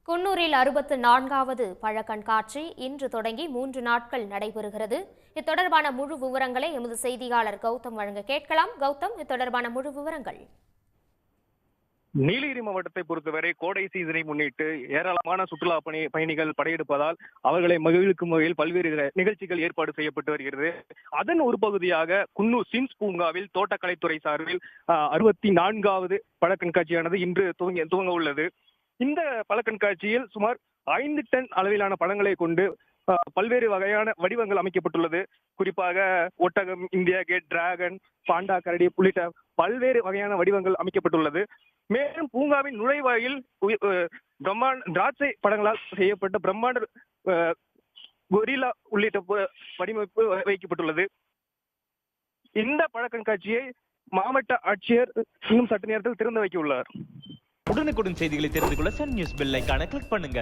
குன்னூரில் 64வது பழ கண்காட்சி இன்று தொடங்கி 3 நாட்கள் நடைபெறுகிறது. இத்தொடர்பான முழு விவரங்களை எமது செய்தியாளர் கௌதம் வழங்க கேட்கலாம். கௌதம், இத்தொடர்பான முழு விவரங்கள். நீலகிரி மாவட்டத்தை பொறுத்தவரை கோடை சீசனை முன்னிட்டு ஏராளமான சுற்றுலா பயணிகள் படையெடுப்பதால் அவர்களை மகிழ்விக்கும் வகையில் பல்வேறு நிகழ்ச்சிகள் ஏற்பாடு செய்யப்பட்டு வருகிறது. அதன் ஒரு பகுதியாக குன்னூர் சிம்ஸ் பூங்காவில் தோட்டக்கலைத்துறை சார்பில் 64வது பழ கண்காட்சியானது இன்று துவங்க உள்ளது. இந்த பழ கண்காட்சியில் சுமார் 5 டன் அளவிலான பழங்களை கொண்டு பல்வேறு வகையான வடிவங்கள் அமைக்கப்பட்டுள்ளது. குறிப்பாக ஒட்டகம், இந்தியா கேட், டிராகன், பாண்டா, கரடி உள்ளிட்ட பல்வேறு வகையான வடிவங்கள் அமைக்கப்பட்டுள்ளது. மேலும் பூங்காவின் நுழைவாயில் திராட்சை படங்களால் செய்யப்பட்ட பிரம்மாண்ட கொரில்லா உள்ளிட்ட வடிவமைப்பு வைக்கப்பட்டுள்ளது. இந்த பழ கண்காட்சியை மாவட்ட ஆட்சியர் இன்னும் சற்று நேரத்தில் திறந்து வைக்க உள்ளார். உடனுக்குடன் செய்திகளை தெரிந்து கொள்ள சன் நியூஸ் பெல் ஐகானை கிளிக் பண்ணுங்க.